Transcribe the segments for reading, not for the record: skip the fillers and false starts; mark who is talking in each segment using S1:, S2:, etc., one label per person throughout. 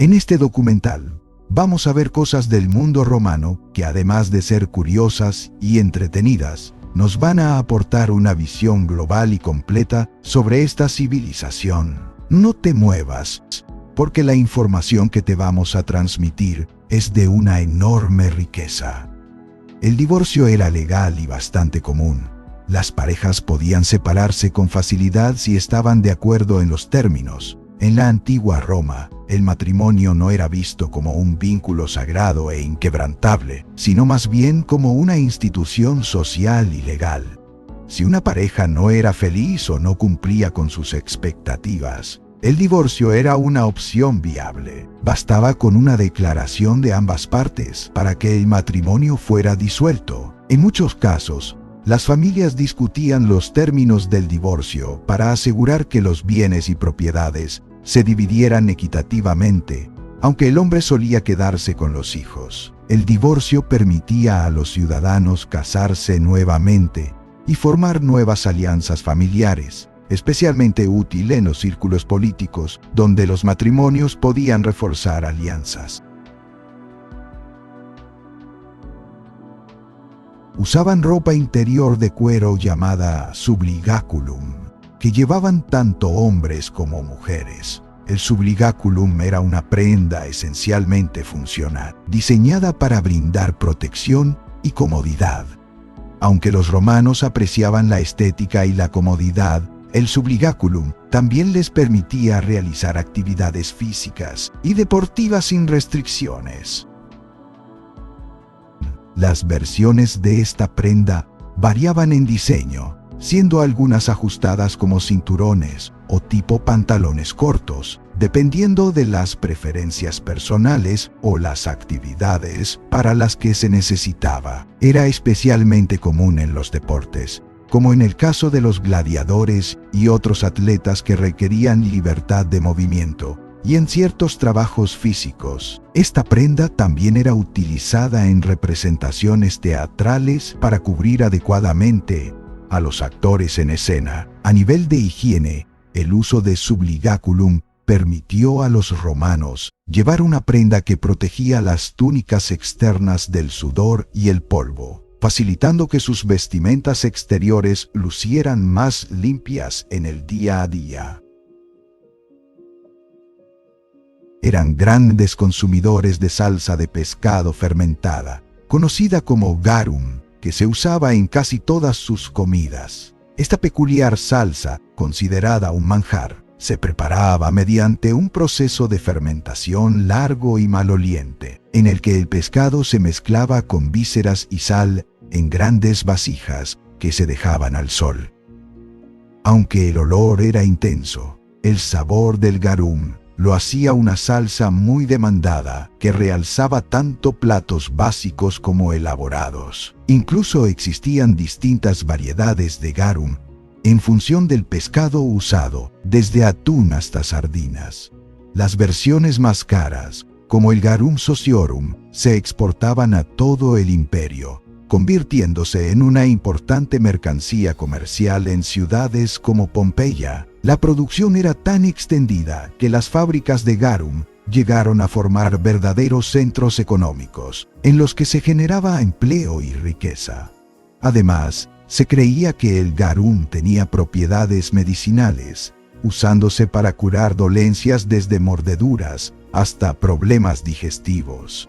S1: En este documental, vamos a ver cosas del mundo romano que, además de ser curiosas y entretenidas, nos van a aportar una visión global y completa sobre esta civilización. No te muevas, porque la información que te vamos a transmitir es de una enorme riqueza. El divorcio era legal y bastante común. Las parejas podían separarse con facilidad si estaban de acuerdo en los términos. En la antigua Roma, el matrimonio no era visto como un vínculo sagrado e inquebrantable, sino más bien como una institución social y legal. Si una pareja no era feliz o no cumplía con sus expectativas, el divorcio era una opción viable. Bastaba con una declaración de ambas partes para que el matrimonio fuera disuelto. En muchos casos, las familias discutían los términos del divorcio para asegurar que los bienes y propiedades se dividieran equitativamente, aunque el hombre solía quedarse con los hijos. El divorcio permitía a los ciudadanos casarse nuevamente y formar nuevas alianzas familiares, especialmente útil en los círculos políticos, donde los matrimonios podían reforzar alianzas. Usaban ropa interior de cuero llamada subligaculum, que llevaban tanto hombres como mujeres. El subligaculum era una prenda esencialmente funcional, diseñada para brindar protección y comodidad. Aunque los romanos apreciaban la estética y la comodidad, el subligaculum también les permitía realizar actividades físicas y deportivas sin restricciones. Las versiones de esta prenda variaban en diseño, siendo algunas ajustadas como cinturones o tipo pantalones cortos, dependiendo de las preferencias personales o las actividades para las que se necesitaba. Era especialmente común en los deportes, como en el caso de los gladiadores y otros atletas que requerían libertad de movimiento, y en ciertos trabajos físicos. Esta prenda también era utilizada en representaciones teatrales para cubrir adecuadamente a los actores en escena. A nivel de higiene, el uso de subligaculum permitió a los romanos llevar una prenda que protegía las túnicas externas del sudor y el polvo, facilitando que sus vestimentas exteriores lucieran más limpias en el día a día. Eran grandes consumidores de salsa de pescado fermentada, conocida como garum, que se usaba en casi todas sus comidas. Esta peculiar salsa, considerada un manjar, se preparaba mediante un proceso de fermentación largo y maloliente, en el que el pescado se mezclaba con vísceras y sal en grandes vasijas que se dejaban al sol. Aunque el olor era intenso, el sabor del garum lo hacía una salsa muy demandada que realzaba tanto platos básicos como elaborados. Incluso existían distintas variedades de garum en función del pescado usado, desde atún hasta sardinas. Las versiones más caras, como el garum sociorum, se exportaban a todo el imperio, convirtiéndose en una importante mercancía comercial en ciudades como Pompeya. La producción era tan extendida que las fábricas de garum llegaron a formar verdaderos centros económicos, en los que se generaba empleo y riqueza. Además, se creía que el garum tenía propiedades medicinales, usándose para curar dolencias desde mordeduras hasta problemas digestivos.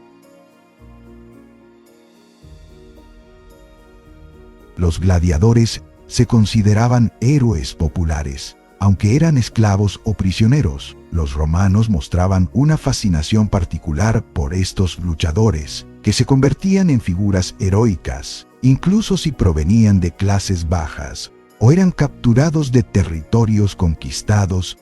S1: Los gladiadores se consideraban héroes populares, aunque eran esclavos o prisioneros. Los romanos mostraban una fascinación particular por estos luchadores, que se convertían en figuras heroicas, incluso si provenían de clases bajas o eran capturados de territorios conquistados.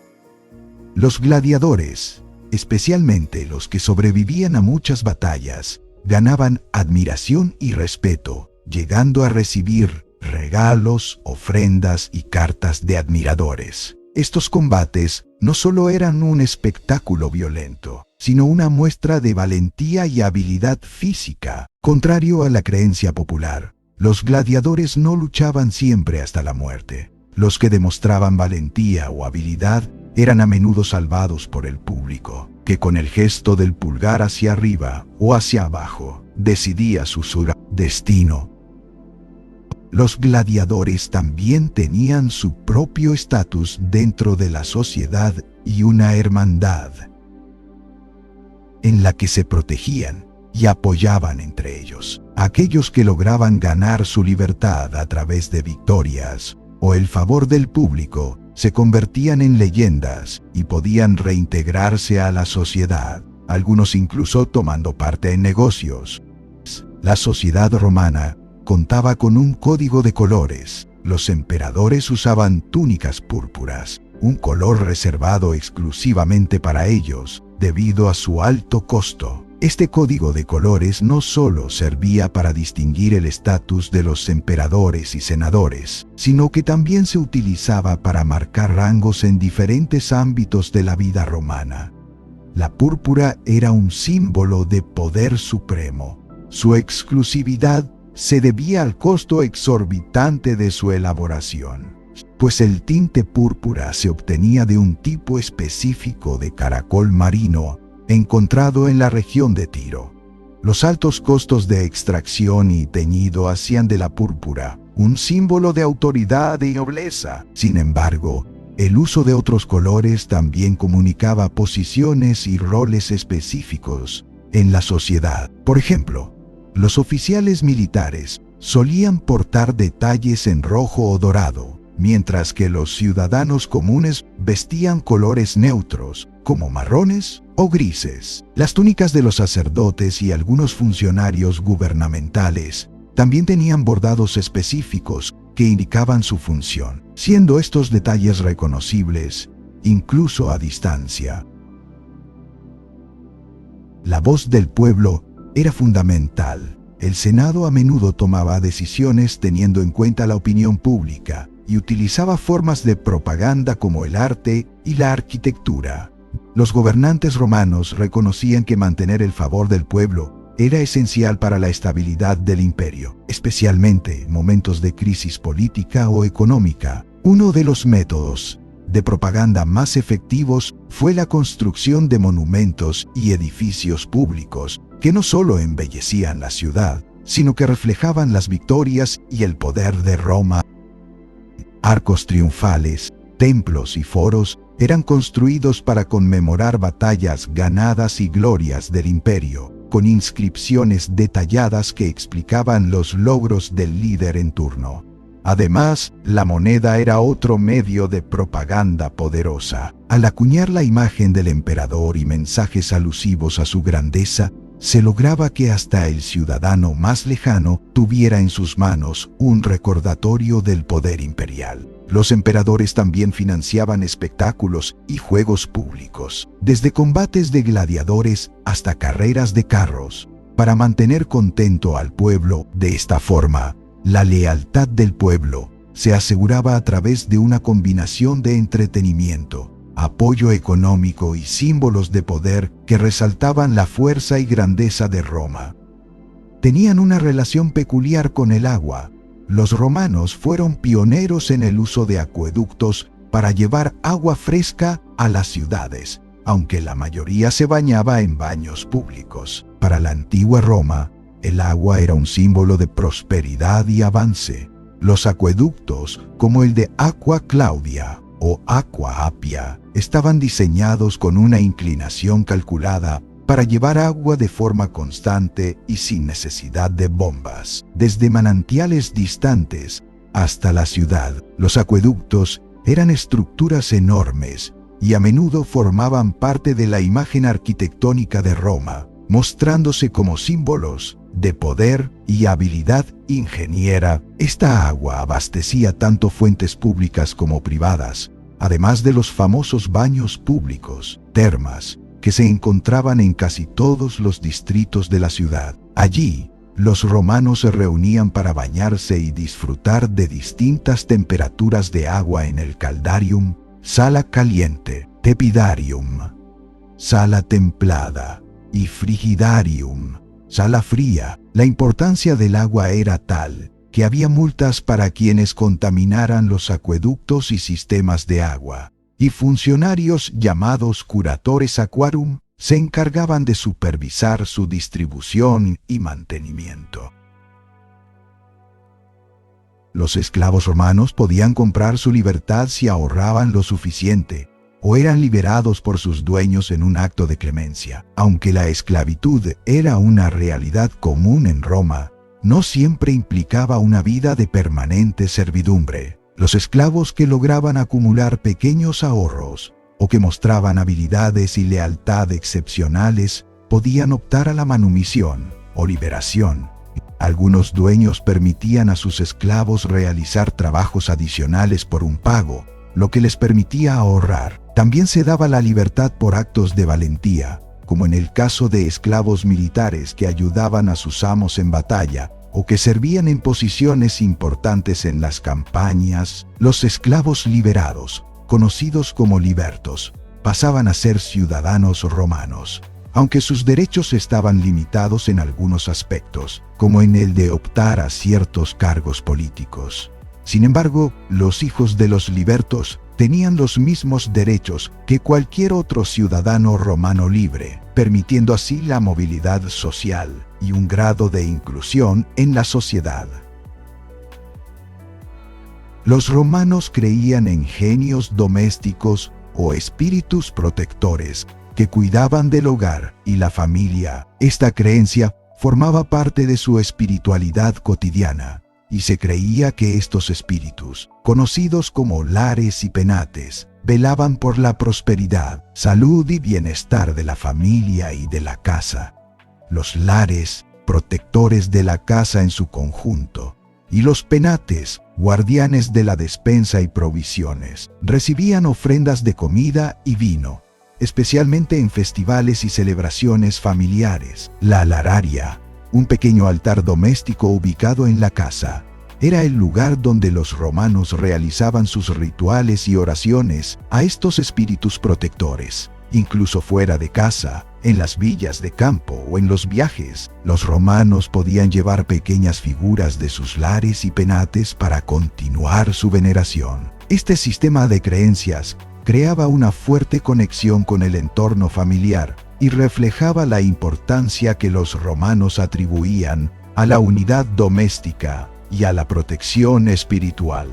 S1: Los gladiadores, especialmente los que sobrevivían a muchas batallas, ganaban admiración y respeto, llegando a recibir regalos, ofrendas y cartas de admiradores. Estos combates no solo eran un espectáculo violento, sino una muestra de valentía y habilidad física. Contrario a la creencia popular, los gladiadores no luchaban siempre hasta la muerte. Los que demostraban valentía o habilidad eran a menudo salvados por el público, que con el gesto del pulgar hacia arriba o hacia abajo decidía su destino. Los gladiadores también tenían su propio estatus dentro de la sociedad y una hermandad en la que se protegían y apoyaban entre ellos. Aquellos que lograban ganar su libertad a través de victorias o el favor del público se convertían en leyendas y podían reintegrarse a la sociedad, algunos incluso tomando parte en negocios. La sociedad romana contaba con un código de colores. Los emperadores usaban túnicas púrpuras, un color reservado exclusivamente para ellos, debido a su alto costo. Este código de colores no solo servía para distinguir el estatus de los emperadores y senadores, sino que también se utilizaba para marcar rangos en diferentes ámbitos de la vida romana. La púrpura era un símbolo de poder supremo. Su exclusividad se debía al costo exorbitante de su elaboración, pues el tinte púrpura se obtenía de un tipo específico de caracol marino encontrado en la región de Tiro. Los altos costos de extracción y teñido hacían de la púrpura un símbolo de autoridad y nobleza. Sin embargo, el uso de otros colores también comunicaba posiciones y roles específicos en la sociedad. Por ejemplo, los oficiales militares solían portar detalles en rojo o dorado, mientras que los ciudadanos comunes vestían colores neutros, como marrones o grises. Las túnicas de los sacerdotes y algunos funcionarios gubernamentales también tenían bordados específicos que indicaban su función, siendo estos detalles reconocibles incluso a distancia. La voz del pueblo era fundamental. El Senado a menudo tomaba decisiones teniendo en cuenta la opinión pública y utilizaba formas de propaganda como el arte y la arquitectura. Los gobernantes romanos reconocían que mantener el favor del pueblo era esencial para la estabilidad del imperio, especialmente en momentos de crisis política o económica. Uno de los métodos de propaganda más efectivos fue la construcción de monumentos y edificios públicos que no solo embellecían la ciudad, sino que reflejaban las victorias y el poder de Roma. Arcos triunfales, templos y foros eran construidos para conmemorar batallas ganadas y glorias del imperio, con inscripciones detalladas que explicaban los logros del líder en turno. Además, la moneda era otro medio de propaganda poderosa. Al acuñar la imagen del emperador y mensajes alusivos a su grandeza, se lograba que hasta el ciudadano más lejano tuviera en sus manos un recordatorio del poder imperial. Los emperadores también financiaban espectáculos y juegos públicos, desde combates de gladiadores hasta carreras de carros, para mantener contento al pueblo. De esta forma, la lealtad del pueblo se aseguraba a través de una combinación de entretenimiento, apoyo económico y símbolos de poder que resaltaban la fuerza y grandeza de Roma. Tenían una relación peculiar con el agua. Los romanos fueron pioneros en el uso de acueductos para llevar agua fresca a las ciudades, aunque la mayoría se bañaba en baños públicos. Para la antigua Roma, el agua era un símbolo de prosperidad y avance. Los acueductos, como el de Aqua Claudia o Aqua Appia, estaban diseñados con una inclinación calculada para llevar agua de forma constante y sin necesidad de bombas. Desde manantiales distantes hasta la ciudad, los acueductos eran estructuras enormes y a menudo formaban parte de la imagen arquitectónica de Roma, mostrándose como símbolos de poder y habilidad ingeniera. Esta agua abastecía tanto fuentes públicas como privadas, además de los famosos baños públicos, termas, que se encontraban en casi todos los distritos de la ciudad. Allí, los romanos se reunían para bañarse y disfrutar de distintas temperaturas de agua en el caldarium, sala caliente, tepidarium, sala templada, y frigidarium, sala fría. La importancia del agua era tal que había multas para quienes contaminaran los acueductos y sistemas de agua. y funcionarios llamados curatores aquarum se encargaban de supervisar su distribución y mantenimiento. Los esclavos romanos podían comprar su libertad si ahorraban lo suficiente, o eran liberados por sus dueños en un acto de clemencia. Aunque la esclavitud era una realidad común en Roma, no siempre implicaba una vida de permanente servidumbre. Los esclavos que lograban acumular pequeños ahorros o que mostraban habilidades y lealtad excepcionales podían optar a la manumisión o liberación. Algunos dueños permitían a sus esclavos realizar trabajos adicionales por un pago, lo que les permitía ahorrar. También se daba la libertad por actos de valentía, como en el caso de esclavos militares que ayudaban a sus amos en batalla o que servían en posiciones importantes en las campañas. Los esclavos liberados, conocidos como libertos, pasaban a ser ciudadanos romanos, aunque sus derechos estaban limitados en algunos aspectos, como en el de optar a ciertos cargos políticos. Sin embargo, los hijos de los libertos tenían los mismos derechos que cualquier otro ciudadano romano libre, permitiendo así la movilidad social y un grado de inclusión en la sociedad. Los romanos creían en genios domésticos o espíritus protectores que cuidaban del hogar y la familia. Esta creencia formaba parte de su espiritualidad cotidiana, y se creía que estos espíritus, conocidos como lares y penates, velaban por la prosperidad, salud y bienestar de la familia y de la casa. Los lares, protectores de la casa en su conjunto, y los penates, guardianes de la despensa y provisiones, recibían ofrendas de comida y vino, especialmente en festivales y celebraciones familiares. La lararia, un pequeño altar doméstico ubicado en la casa, era el lugar donde los romanos realizaban sus rituales y oraciones a estos espíritus protectores. Incluso fuera de casa, en las villas de campo o en los viajes, los romanos podían llevar pequeñas figuras de sus lares y penates para continuar su veneración. Este sistema de creencias creaba una fuerte conexión con el entorno familiar y reflejaba la importancia que los romanos atribuían a la unidad doméstica y a la protección espiritual.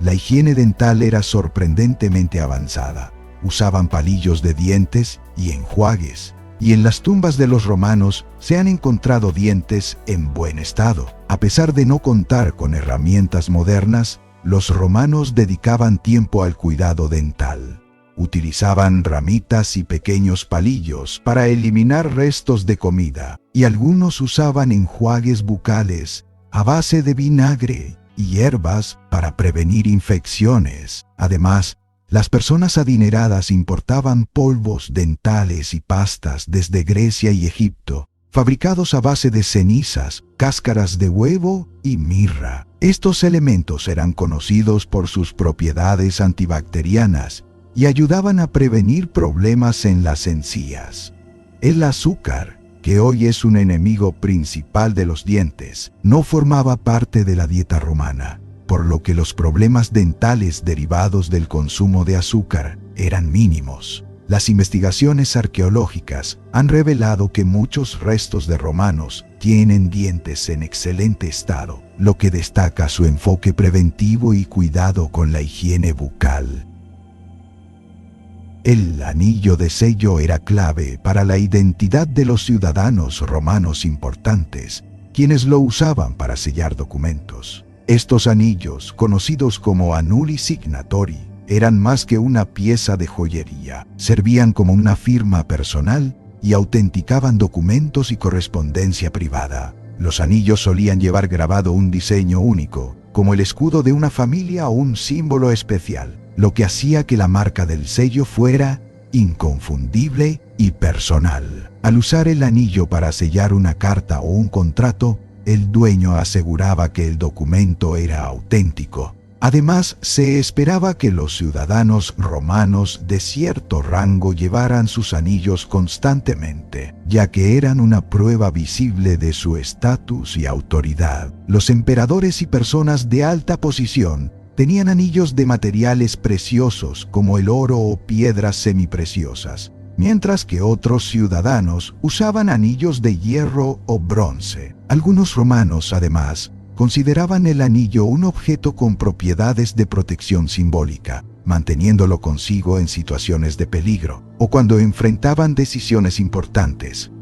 S1: La higiene dental era sorprendentemente avanzada. Usaban palillos de dientes y enjuagues, y en las tumbas de los romanos se han encontrado dientes en buen estado. A pesar de no contar con herramientas modernas, los romanos dedicaban tiempo al cuidado dental. Utilizaban ramitas y pequeños palillos para eliminar restos de comida, y algunos usaban enjuagues bucales a base de vinagre y hierbas para prevenir infecciones. Además, las personas adineradas importaban polvos dentales y pastas desde Grecia y Egipto, fabricados a base de cenizas, cáscaras de huevo y mirra. Estos elementos eran conocidos por sus propiedades antibacterianas y ayudaban a prevenir problemas en las encías. El azúcar, que hoy es un enemigo principal de los dientes, no formaba parte de la dieta romana, por lo que los problemas dentales derivados del consumo de azúcar eran mínimos. Las investigaciones arqueológicas han revelado que muchos restos de romanos tienen dientes en excelente estado, lo que destaca su enfoque preventivo y cuidado con la higiene bucal. El anillo de sello era clave para la identidad de los ciudadanos romanos importantes, quienes lo usaban para sellar documentos. Estos anillos, conocidos como annuli signatori, eran más que una pieza de joyería. Servían como una firma personal y autenticaban documentos y correspondencia privada. Los anillos solían llevar grabado un diseño único, como el escudo de una familia o un símbolo especial, lo que hacía que la marca del sello fuera inconfundible y personal. Al usar el anillo para sellar una carta o un contrato, el dueño aseguraba que el documento era auténtico. Además, se esperaba que los ciudadanos romanos de cierto rango llevaran sus anillos constantemente, ya que eran una prueba visible de su estatus y autoridad. Los emperadores y personas de alta posición tenían anillos de materiales preciosos como el oro o piedras semipreciosas, mientras que otros ciudadanos usaban anillos de hierro o bronce. Algunos romanos, además, consideraban el anillo un objeto con propiedades de protección simbólica, manteniéndolo consigo en situaciones de peligro o cuando enfrentaban decisiones importantes.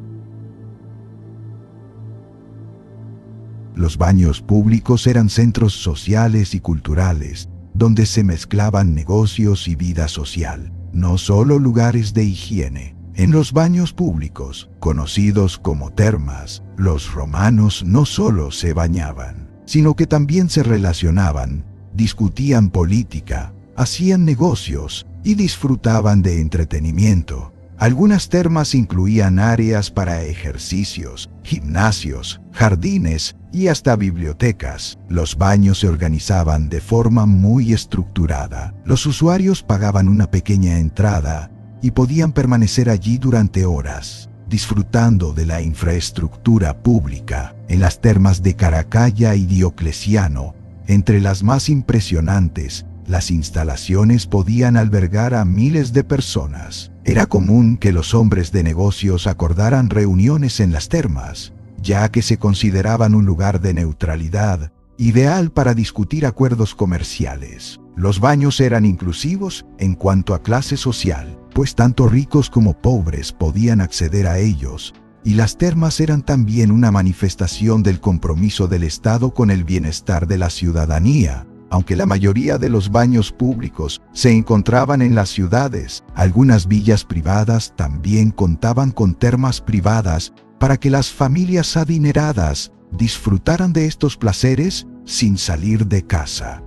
S1: Los baños públicos eran centros sociales y culturales, donde se mezclaban negocios y vida social, no solo lugares de higiene. En los baños públicos, conocidos como termas, los romanos no solo se bañaban, sino que también se relacionaban, discutían política, hacían negocios y disfrutaban de entretenimiento. Algunas termas incluían áreas para ejercicios, gimnasios, jardines y hasta bibliotecas. Los baños se organizaban de forma muy estructurada. Los usuarios pagaban una pequeña entrada y podían permanecer allí durante horas, disfrutando de la infraestructura pública. En las termas de Caracalla y Diocleciano, entre las más impresionantes, las instalaciones podían albergar a miles de personas. Era común que los hombres de negocios acordaran reuniones en las termas, ya que se consideraban un lugar de neutralidad, ideal para discutir acuerdos comerciales. Los baños eran inclusivos en cuanto a clase social, pues tanto ricos como pobres podían acceder a ellos, y las termas eran también una manifestación del compromiso del Estado con el bienestar de la ciudadanía. Aunque la mayoría de los baños públicos se encontraban en las ciudades, algunas villas privadas también contaban con termas privadas para que las familias adineradas disfrutaran de estos placeres sin salir de casa.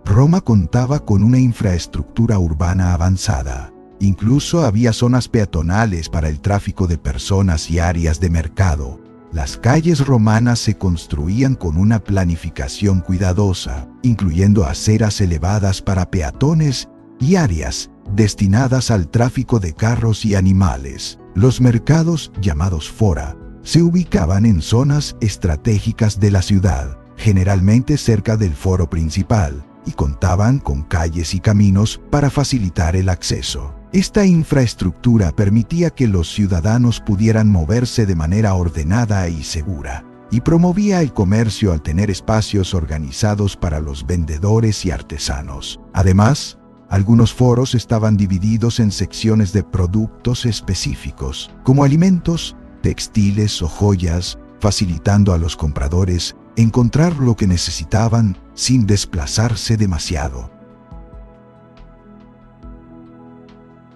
S1: Roma contaba con una infraestructura urbana avanzada. Incluso había zonas peatonales para el tráfico de personas y áreas de mercado. Las calles romanas se construían con una planificación cuidadosa, incluyendo aceras elevadas para peatones y áreas destinadas al tráfico de carros y animales. Los mercados, llamados fora, se ubicaban en zonas estratégicas de la ciudad, generalmente cerca del foro principal, y contaban con calles y caminos para facilitar el acceso. Esta infraestructura permitía que los ciudadanos pudieran moverse de manera ordenada y segura, y promovía el comercio al tener espacios organizados para los vendedores y artesanos. Además, algunos foros estaban divididos en secciones de productos específicos, como alimentos, textiles o joyas, facilitando a los compradores encontrar lo que necesitaban sin desplazarse demasiado.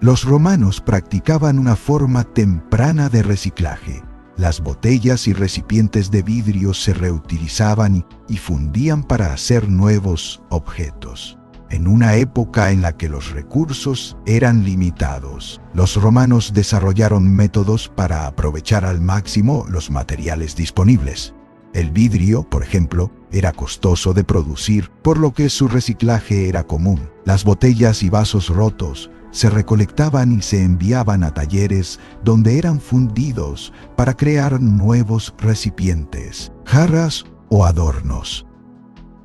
S1: Los romanos practicaban una forma temprana de reciclaje. Las botellas y recipientes de vidrio se reutilizaban y fundían para hacer nuevos objetos. En una época en la que los recursos eran limitados, los romanos desarrollaron métodos para aprovechar al máximo los materiales disponibles. El vidrio, por ejemplo, era costoso de producir, por lo que su reciclaje era común. Las botellas y vasos rotos se recolectaban y se enviaban a talleres donde eran fundidos para crear nuevos recipientes, jarras o adornos.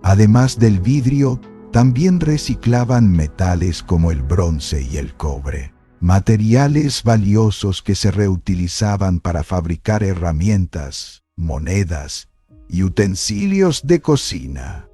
S1: Además del vidrio, también reciclaban metales como el bronce y el cobre, materiales valiosos que se reutilizaban para fabricar herramientas, monedas y utensilios de cocina.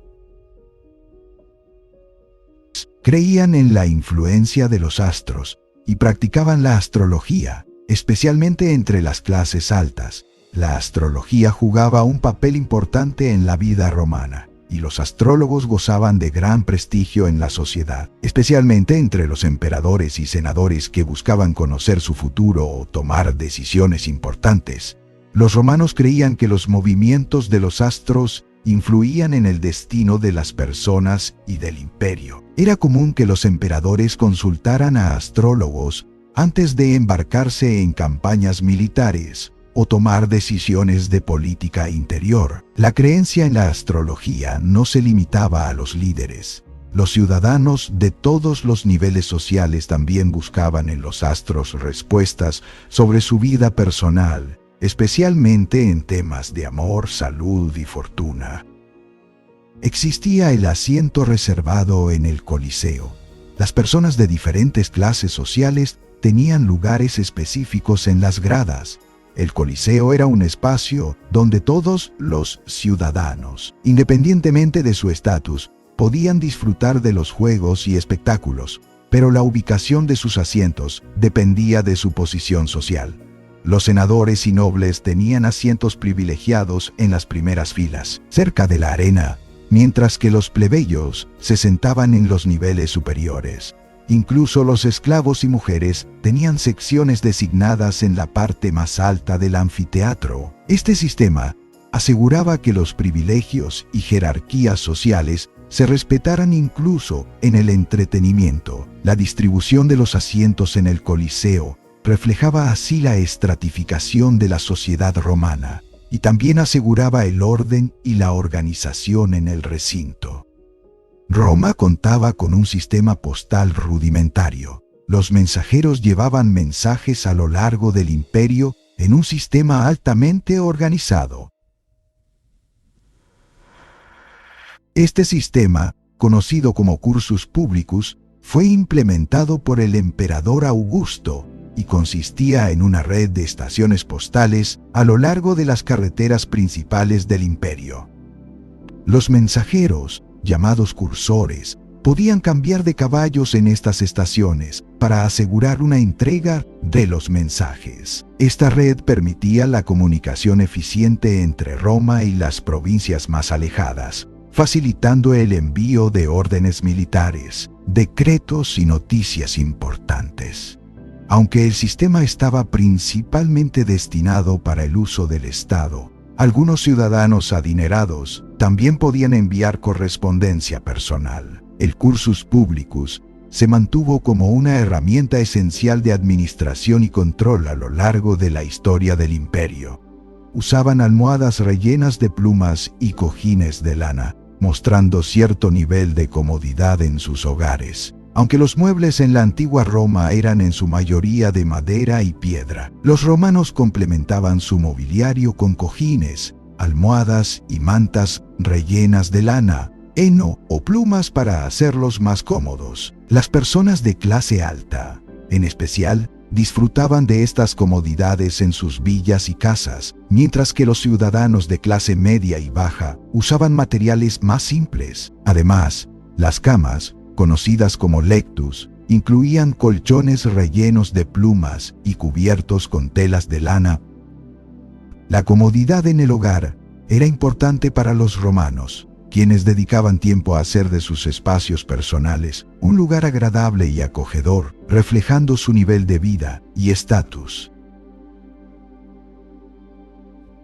S1: Creían en la influencia de los astros y practicaban la astrología, especialmente entre las clases altas. La astrología jugaba un papel importante en la vida romana, y los astrólogos gozaban de gran prestigio en la sociedad, especialmente entre los emperadores y senadores que buscaban conocer su futuro o tomar decisiones importantes. Los romanos creían que los movimientos de los astros influían en el destino de las personas y del imperio. Era común que los emperadores consultaran a astrólogos antes de embarcarse en campañas militares o tomar decisiones de política interior. La creencia en la astrología no se limitaba a los líderes. Los ciudadanos de todos los niveles sociales también buscaban en los astros respuestas sobre su vida personal, especialmente en temas de amor, salud y fortuna. Existía el asiento reservado en el Coliseo. Las personas de diferentes clases sociales tenían lugares específicos en las gradas. El Coliseo era un espacio donde todos los ciudadanos, independientemente de su estatus, podían disfrutar de los juegos y espectáculos, pero la ubicación de sus asientos dependía de su posición social. Los senadores y nobles tenían asientos privilegiados en las primeras filas, cerca de la arena, mientras que los plebeyos se sentaban en los niveles superiores. Incluso los esclavos y mujeres tenían secciones designadas en la parte más alta del anfiteatro. Este sistema aseguraba que los privilegios y jerarquías sociales se respetaran incluso en el entretenimiento. La distribución de los asientos en el Coliseo reflejaba así la estratificación de la sociedad romana y también aseguraba el orden y la organización en el recinto. Roma contaba con un sistema postal rudimentario. Los mensajeros llevaban mensajes a lo largo del imperio en un sistema altamente organizado. Este sistema, conocido como Cursus Publicus, fue implementado por el emperador Augusto y consistía en una red de estaciones postales a lo largo de las carreteras principales del imperio. Los mensajeros, llamados cursores, podían cambiar de caballos en estas estaciones para asegurar una entrega de los mensajes. Esta red permitía la comunicación eficiente entre Roma y las provincias más alejadas, facilitando el envío de órdenes militares, decretos y noticias importantes. Aunque el sistema estaba principalmente destinado para el uso del Estado, algunos ciudadanos adinerados también podían enviar correspondencia personal. El Cursus Publicus se mantuvo como una herramienta esencial de administración y control a lo largo de la historia del imperio. Usaban almohadas rellenas de plumas y cojines de lana, mostrando cierto nivel de comodidad en sus hogares. Aunque los muebles en la antigua Roma eran en su mayoría de madera y piedra, los romanos complementaban su mobiliario con cojines, almohadas y mantas rellenas de lana, heno o plumas para hacerlos más cómodos. Las personas de clase alta, en especial, disfrutaban de estas comodidades en sus villas y casas, mientras que los ciudadanos de clase media y baja usaban materiales más simples. Además, las camas, conocidas como lectus, incluían colchones rellenos de plumas y cubiertos con telas de lana. La comodidad en el hogar era importante para los romanos, quienes dedicaban tiempo a hacer de sus espacios personales un lugar agradable y acogedor, reflejando su nivel de vida y estatus.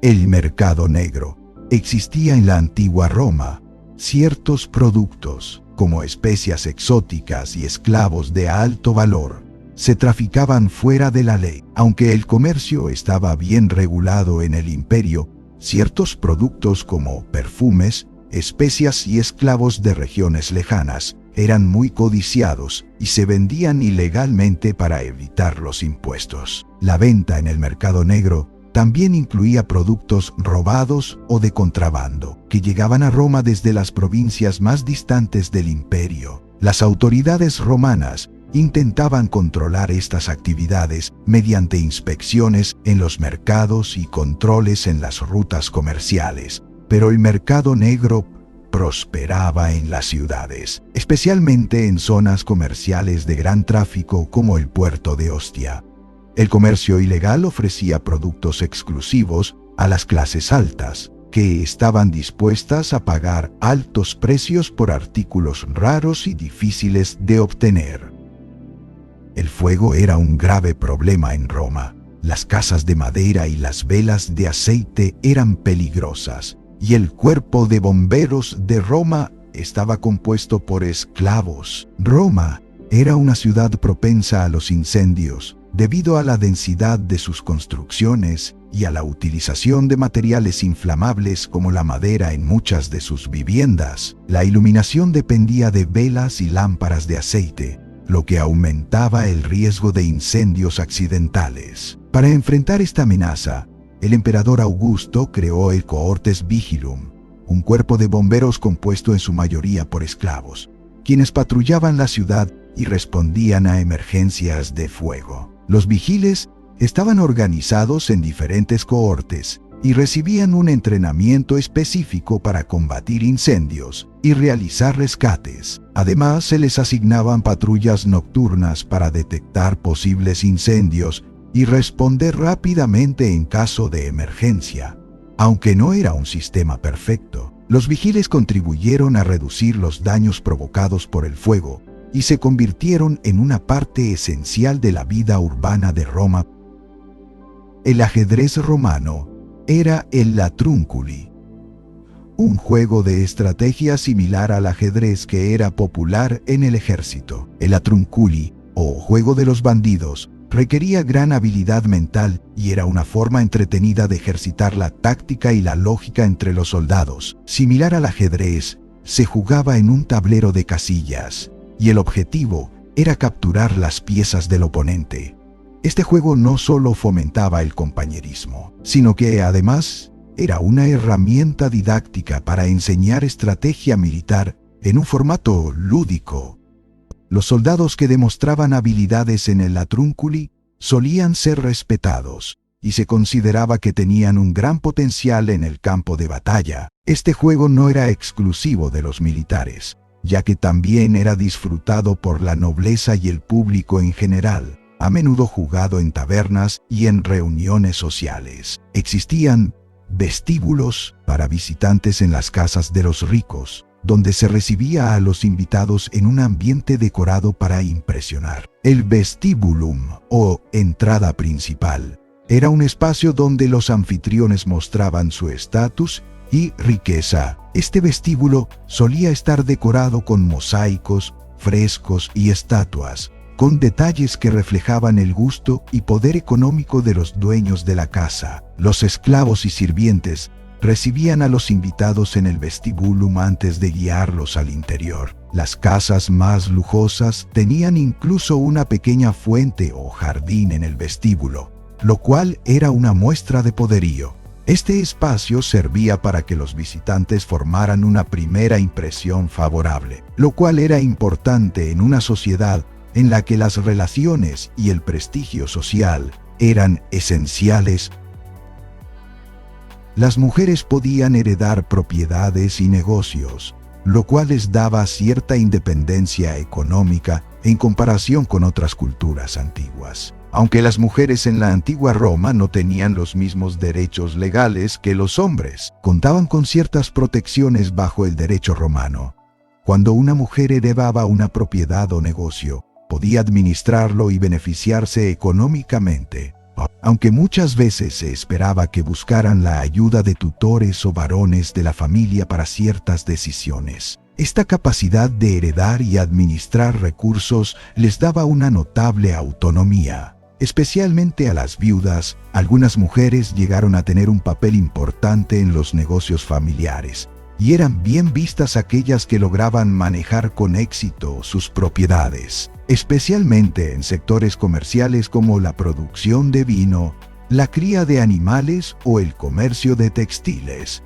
S1: El mercado negro. Existía en la antigua Roma ciertos productos, como especias exóticas y esclavos de alto valor, se traficaban fuera de la ley. Aunque el comercio estaba bien regulado en el imperio, ciertos productos como perfumes, especias y esclavos de regiones lejanas eran muy codiciados y se vendían ilegalmente para evitar los impuestos. La venta en el mercado negro también incluía productos robados o de contrabando, que llegaban a Roma desde las provincias más distantes del imperio. Las autoridades romanas intentaban controlar estas actividades mediante inspecciones en los mercados y controles en las rutas comerciales, pero el mercado negro prosperaba en las ciudades, especialmente en zonas comerciales de gran tráfico como el puerto de Ostia. El comercio ilegal ofrecía productos exclusivos a las clases altas, que estaban dispuestas a pagar altos precios por artículos raros y difíciles de obtener. El fuego era un grave problema en Roma. Las casas de madera y las velas de aceite eran peligrosas, y el cuerpo de bomberos de Roma estaba compuesto por esclavos. Roma era una ciudad propensa a los incendios, debido a la densidad de sus construcciones y a la utilización de materiales inflamables como la madera en muchas de sus viviendas. La iluminación dependía de velas y lámparas de aceite, lo que aumentaba el riesgo de incendios accidentales. Para enfrentar esta amenaza, el emperador Augusto creó el Cohortes Vigilum, un cuerpo de bomberos compuesto en su mayoría por esclavos, quienes patrullaban la ciudad y respondían a emergencias de fuego. Los vigiles estaban organizados en diferentes cohortes y recibían un entrenamiento específico para combatir incendios y realizar rescates. Además, se les asignaban patrullas nocturnas para detectar posibles incendios y responder rápidamente en caso de emergencia. Aunque no era un sistema perfecto, los vigiles contribuyeron a reducir los daños provocados por el fuego y se convirtieron en una parte esencial de la vida urbana de Roma. El ajedrez romano era el latrúnculi, un juego de estrategia similar al ajedrez que era popular en el ejército. El latrúnculi, o juego de los bandidos, requería gran habilidad mental y era una forma entretenida de ejercitar la táctica y la lógica entre los soldados. Similar al ajedrez, se jugaba en un tablero de casillas, y el objetivo era capturar las piezas del oponente. Este juego no solo fomentaba el compañerismo, sino que además era una herramienta didáctica para enseñar estrategia militar en un formato lúdico. Los soldados que demostraban habilidades en el latrúnculi solían ser respetados y se consideraba que tenían un gran potencial en el campo de batalla. Este juego no era exclusivo de los militares, ya que también era disfrutado por la nobleza y el público en general, a menudo jugado en tabernas y en reuniones sociales. Existían vestíbulos para visitantes en las casas de los ricos, donde se recibía a los invitados en un ambiente decorado para impresionar. El vestibulum, o entrada principal, era un espacio donde los anfitriones mostraban su estatus y riqueza. Este vestíbulo solía estar decorado con mosaicos, frescos y estatuas, con detalles que reflejaban el gusto y poder económico de los dueños de la casa. Los esclavos y sirvientes recibían a los invitados en el vestibulum antes de guiarlos al interior. Las casas más lujosas tenían incluso una pequeña fuente o jardín en el vestíbulo, lo cual era una muestra de poderío. Este espacio servía para que los visitantes formaran una primera impresión favorable, lo cual era importante en una sociedad en la que las relaciones y el prestigio social eran esenciales. Las mujeres podían heredar propiedades y negocios, lo cual les daba cierta independencia económica en comparación con otras culturas antiguas. Aunque las mujeres en la antigua Roma no tenían los mismos derechos legales que los hombres, contaban con ciertas protecciones bajo el derecho romano. Cuando una mujer heredaba una propiedad o negocio, podía administrarlo y beneficiarse económicamente, aunque muchas veces se esperaba que buscaran la ayuda de tutores o varones de la familia para ciertas decisiones. Esta capacidad de heredar y administrar recursos les daba una notable autonomía. Especialmente a las viudas, algunas mujeres llegaron a tener un papel importante en los negocios familiares, y eran bien vistas aquellas que lograban manejar con éxito sus propiedades, especialmente en sectores comerciales como la producción de vino, la cría de animales o el comercio de textiles.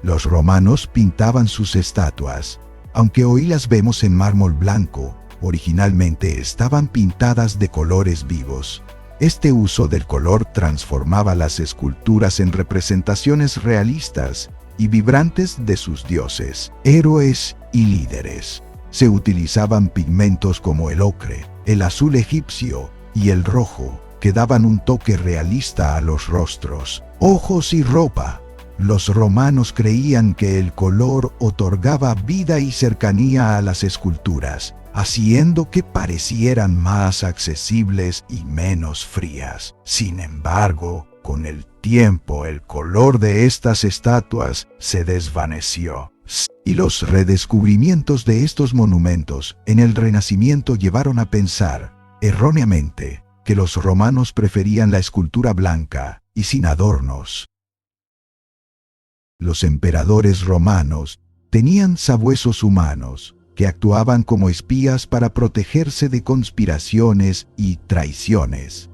S1: Los romanos pintaban sus estatuas, aunque hoy las vemos en mármol blanco, originalmente estaban pintadas de colores vivos. Este uso del color transformaba las esculturas en representaciones realistas y vibrantes de sus dioses, héroes y líderes. Se utilizaban pigmentos como el ocre, el azul egipcio y el rojo, que daban un toque realista a los rostros, ojos y ropa. Los romanos creían que el color otorgaba vida y cercanía a las esculturas, haciendo que parecieran más accesibles y menos frías. Sin embargo, con el tiempo el color de estas estatuas se desvaneció, y los redescubrimientos de estos monumentos en el Renacimiento llevaron a pensar, erróneamente, que los romanos preferían la escultura blanca y sin adornos. Los emperadores romanos tenían sabuesos humanos que actuaban como espías para protegerse de conspiraciones y traiciones.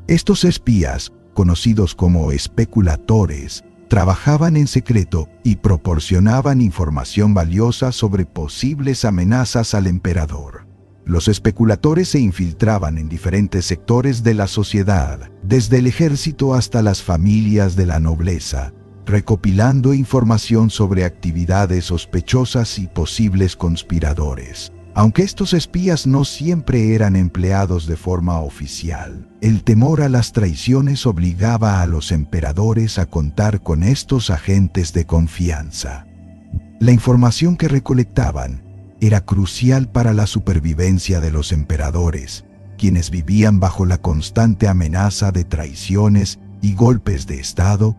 S1: Estos espías conocidos como especuladores, trabajaban en secreto y proporcionaban información valiosa sobre posibles amenazas al emperador. Los especuladores se infiltraban en diferentes sectores de la sociedad, desde el ejército hasta las familias de la nobleza, recopilando información sobre actividades sospechosas y posibles conspiradores. Aunque estos espías no siempre eran empleados de forma oficial, el temor a las traiciones obligaba a los emperadores a contar con estos agentes de confianza. La información que recolectaban era crucial para la supervivencia de los emperadores, quienes vivían bajo la constante amenaza de traiciones y golpes de estado.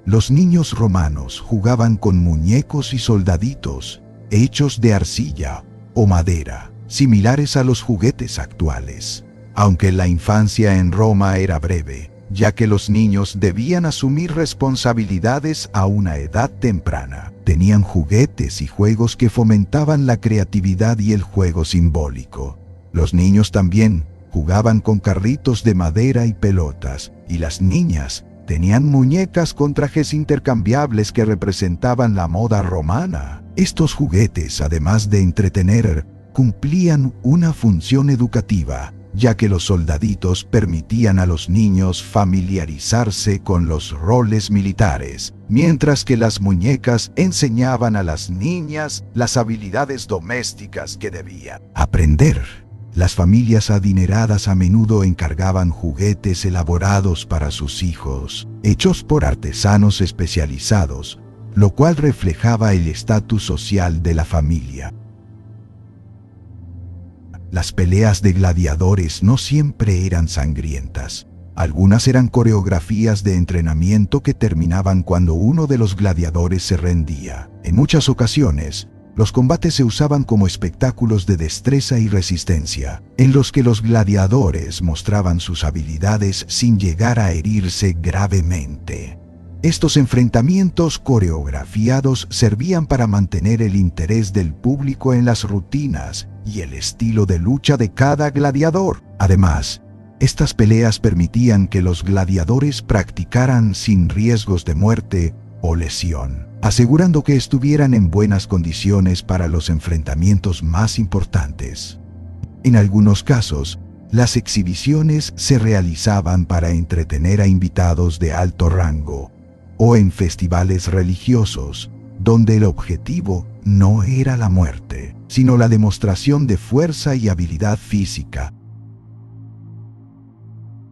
S1: Los niños romanos jugaban con muñecos y soldaditos hechos de arcilla o madera, similares a los juguetes actuales. Aunque la infancia en Roma era breve, ya que los niños debían asumir responsabilidades a una edad temprana, tenían juguetes y juegos que fomentaban la creatividad y el juego simbólico. Los niños también jugaban con carritos de madera y pelotas, y las niñas tenían muñecas con trajes intercambiables que representaban la moda romana. Estos juguetes, además de entretener, cumplían una función educativa, ya que los soldaditos permitían a los niños familiarizarse con los roles militares, mientras que las muñecas enseñaban a las niñas las habilidades domésticas que debían aprender. Las familias adineradas a menudo encargaban juguetes elaborados para sus hijos, hechos por artesanos especializados, lo cual reflejaba el estatus social de la familia. Las peleas de gladiadores no siempre eran sangrientas. Algunas eran coreografías de entrenamiento que terminaban cuando uno de los gladiadores se rendía. En muchas ocasiones, los combates se usaban como espectáculos de destreza y resistencia, en los que los gladiadores mostraban sus habilidades sin llegar a herirse gravemente. Estos enfrentamientos coreografiados servían para mantener el interés del público en las rutinas y el estilo de lucha de cada gladiador. Además, estas peleas permitían que los gladiadores practicaran sin riesgos de muerte o lesión, asegurando que estuvieran en buenas condiciones para los enfrentamientos más importantes. En algunos casos, las exhibiciones se realizaban para entretener a invitados de alto rango, o en festivales religiosos, donde el objetivo no era la muerte, sino la demostración de fuerza y habilidad física.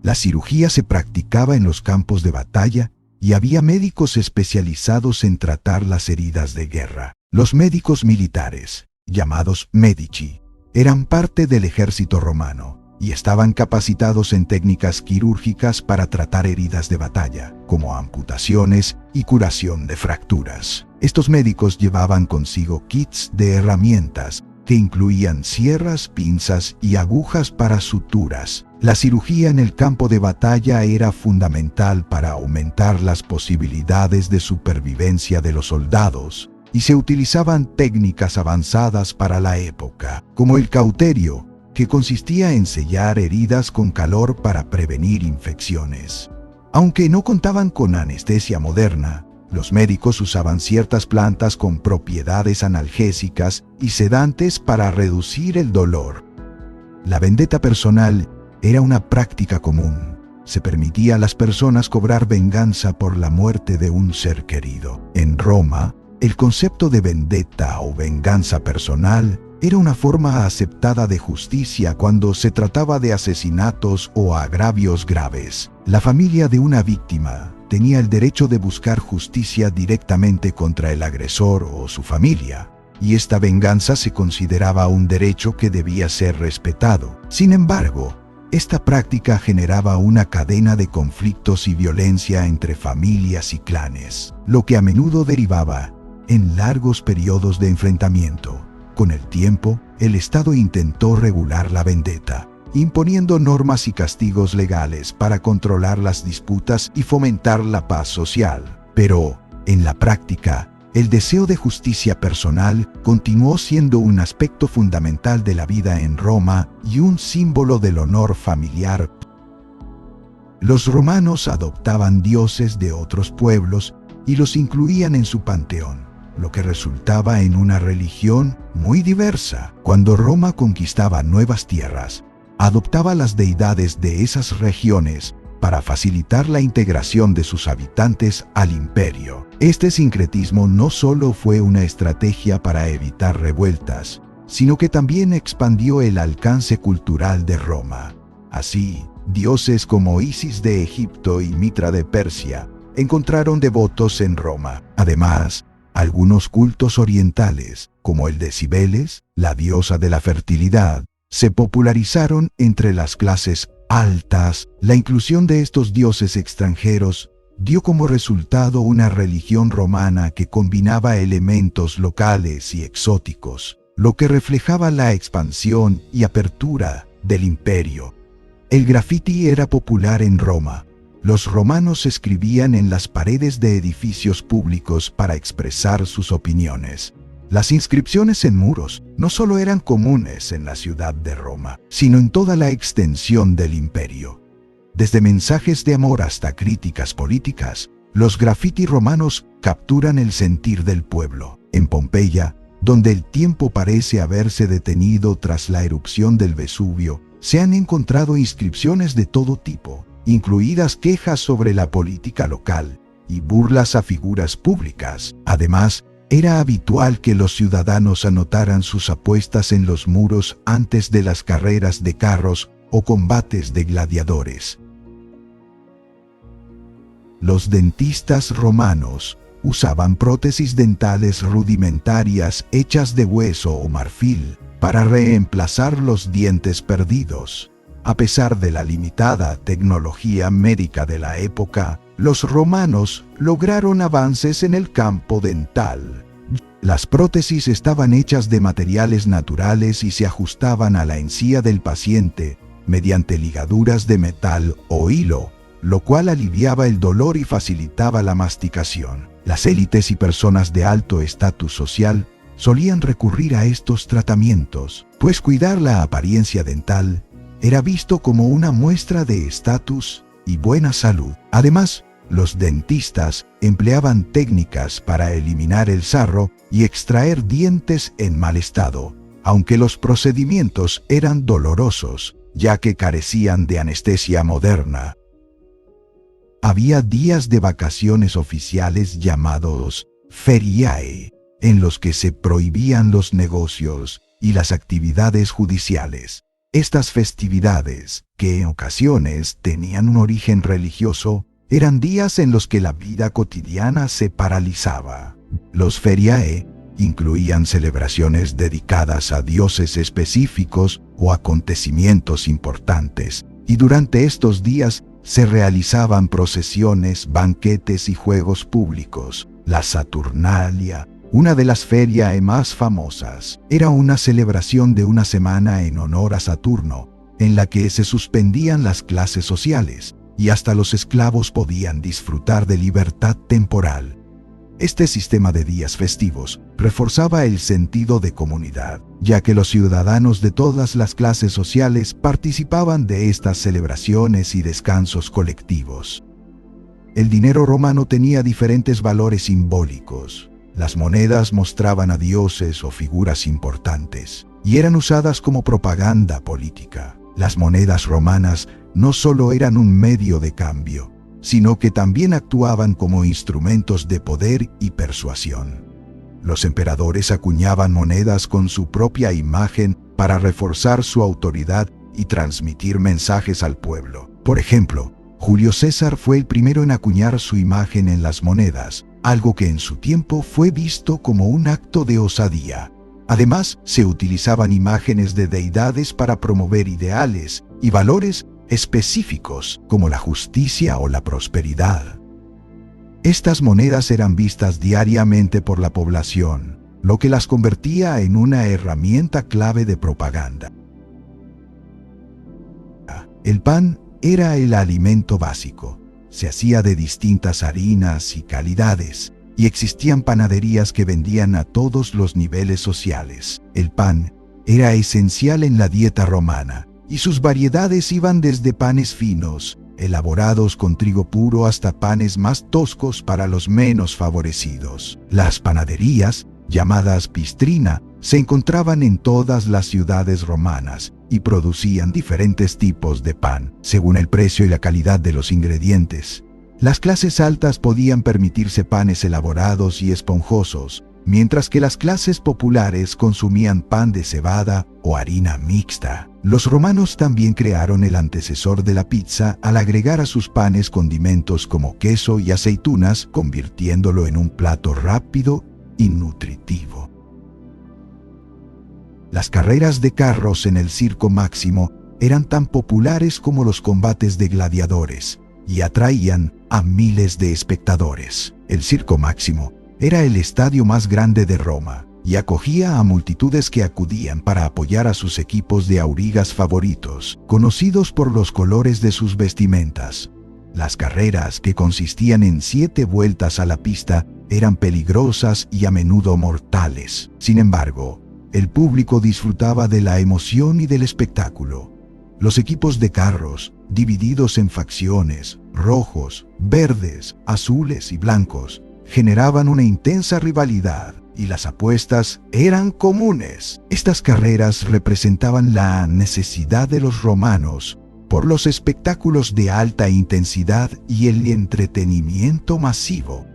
S1: La cirugía se practicaba en los campos de batalla y había médicos especializados en tratar las heridas de guerra. Los médicos militares, llamados medici, eran parte del ejército romano y estaban capacitados en técnicas quirúrgicas para tratar heridas de batalla, como amputaciones y curación de fracturas. Estos médicos llevaban consigo kits de herramientas que incluían sierras, pinzas y agujas para suturas. La cirugía en el campo de batalla era fundamental para aumentar las posibilidades de supervivencia de los soldados, y se utilizaban técnicas avanzadas para la época, como el cauterio, que consistía en sellar heridas con calor para prevenir infecciones. Aunque no contaban con anestesia moderna, los médicos usaban ciertas plantas con propiedades analgésicas y sedantes para reducir el dolor. La vendetta personal era una práctica común. Se permitía a las personas cobrar venganza por la muerte de un ser querido. En Roma, el concepto de vendetta o venganza personal era una forma aceptada de justicia cuando se trataba de asesinatos o agravios graves. La familia de una víctima tenía el derecho de buscar justicia directamente contra el agresor o su familia, y esta venganza se consideraba un derecho que debía ser respetado. Sin embargo, esta práctica generaba una cadena de conflictos y violencia entre familias y clanes, lo que a menudo derivaba en largos periodos de enfrentamiento. Con el tiempo, el Estado intentó regular la vendetta, imponiendo normas y castigos legales para controlar las disputas y fomentar la paz social. Pero, en la práctica, el deseo de justicia personal continuó siendo un aspecto fundamental de la vida en Roma y un símbolo del honor familiar. Los romanos adoptaban dioses de otros pueblos y los incluían en su panteón, lo que resultaba en una religión muy diversa. Cuando Roma conquistaba nuevas tierras, adoptaba las deidades de esas regiones para facilitar la integración de sus habitantes al imperio. Este sincretismo no solo fue una estrategia para evitar revueltas, sino que también expandió el alcance cultural de Roma. Así, dioses como Isis de Egipto y Mitra de Persia encontraron devotos en Roma. Además, algunos cultos orientales, como el de Cibeles, la diosa de la fertilidad, se popularizaron entre las clases altas. La inclusión de estos dioses extranjeros dio como resultado una religión romana que combinaba elementos locales y exóticos, lo que reflejaba la expansión y apertura del imperio. El grafiti era popular en Roma. Los romanos escribían en las paredes de edificios públicos para expresar sus opiniones. Las inscripciones en muros no solo eran comunes en la ciudad de Roma, sino en toda la extensión del imperio. Desde mensajes de amor hasta críticas políticas, los grafiti romanos capturan el sentir del pueblo. En Pompeya, donde el tiempo parece haberse detenido tras la erupción del Vesubio, se han encontrado inscripciones de todo tipo, incluidas quejas sobre la política local y burlas a figuras públicas. Además, era habitual que los ciudadanos anotaran sus apuestas en los muros antes de las carreras de carros o combates de gladiadores. Los dentistas romanos usaban prótesis dentales rudimentarias hechas de hueso o marfil para reemplazar los dientes perdidos. A pesar de la limitada tecnología médica de la época, los romanos lograron avances en el campo dental. Las prótesis estaban hechas de materiales naturales y se ajustaban a la encía del paciente mediante ligaduras de metal o hilo, lo cual aliviaba el dolor y facilitaba la masticación. Las élites y personas de alto estatus social solían recurrir a estos tratamientos, pues cuidar la apariencia dental era visto como una muestra de estatus y buena salud. Además, los dentistas empleaban técnicas para eliminar el sarro y extraer dientes en mal estado, aunque los procedimientos eran dolorosos, ya que carecían de anestesia moderna. Había días de vacaciones oficiales llamados feriae, en los que se prohibían los negocios y las actividades judiciales. Estas festividades, que en ocasiones tenían un origen religioso, eran días en los que la vida cotidiana se paralizaba. Los feriae incluían celebraciones dedicadas a dioses específicos o acontecimientos importantes, y durante estos días se realizaban procesiones, banquetes y juegos públicos. La Saturnalia, una de las feriae más famosas, era una celebración de una semana en honor a Saturno, en la que se suspendían las clases sociales y hasta los esclavos podían disfrutar de libertad temporal. Este sistema de días festivos reforzaba el sentido de comunidad, ya que los ciudadanos de todas las clases sociales participaban de estas celebraciones y descansos colectivos. El dinero romano tenía diferentes valores simbólicos. Las monedas mostraban a dioses o figuras importantes y eran usadas como propaganda política. Las monedas romanas no solo eran un medio de cambio, sino que también actuaban como instrumentos de poder y persuasión. Los emperadores acuñaban monedas con su propia imagen para reforzar su autoridad y transmitir mensajes al pueblo. Por ejemplo, Julio César fue el primero en acuñar su imagen en las monedas, algo que en su tiempo fue visto como un acto de osadía. Además, se utilizaban imágenes de deidades para promover ideales y valores específicos como la justicia o la prosperidad. Estas monedas eran vistas diariamente por la población, lo que las convertía en una herramienta clave de propaganda. El pan era el alimento básico. Se hacía de distintas harinas y calidades, y existían panaderías que vendían a todos los niveles sociales. El pan era esencial en la dieta romana, y sus variedades iban desde panes finos elaborados con trigo puro hasta panes más toscos para los menos favorecidos. Las panaderías, llamadas pistrina, se encontraban en todas las ciudades romanas y producían diferentes tipos de pan, según el precio y la calidad de los ingredientes. Las clases altas podían permitirse panes elaborados y esponjosos, mientras que las clases populares consumían pan de cebada o harina mixta. Los romanos también crearon el antecesor de la pizza al agregar a sus panes condimentos como queso y aceitunas, convirtiéndolo en un plato rápido y nutritivo. Las carreras de carros en el Circo Máximo eran tan populares como los combates de gladiadores y atraían a miles de espectadores. El Circo Máximo era el estadio más grande de Roma y acogía a multitudes que acudían para apoyar a sus equipos de aurigas favoritos, conocidos por los colores de sus vestimentas. Las carreras, que consistían en 7 vueltas a la pista, eran peligrosas y a menudo mortales. Sin embargo, el público disfrutaba de la emoción y del espectáculo. Los equipos de carros, divididos en facciones, rojos, verdes, azules y blancos, generaban una intensa rivalidad y las apuestas eran comunes. Estas carreras representaban la necesidad de los romanos por los espectáculos de alta intensidad y el entretenimiento masivo.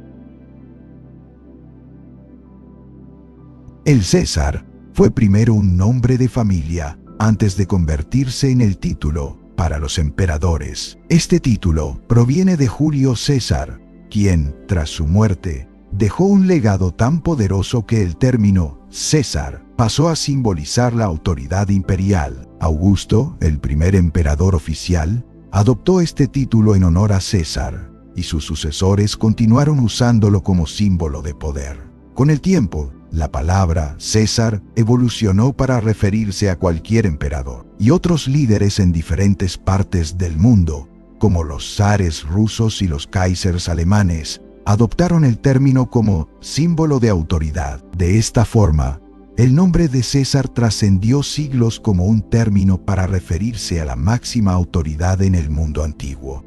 S1: El César fue primero un nombre de familia antes de convertirse en el título para los emperadores. Este título proviene de Julio César, quien, tras su muerte, dejó un legado tan poderoso que el término César pasó a simbolizar la autoridad imperial. Augusto, el primer emperador oficial, adoptó este título en honor a César, y sus sucesores continuaron usándolo como símbolo de poder. Con el tiempo, la palabra César evolucionó para referirse a cualquier emperador, y otros líderes en diferentes partes del mundo, como los zares rusos y los kaisers alemanes, adoptaron el término como símbolo de autoridad. De esta forma, el nombre de César trascendió siglos como un término para referirse a la máxima autoridad en el mundo antiguo.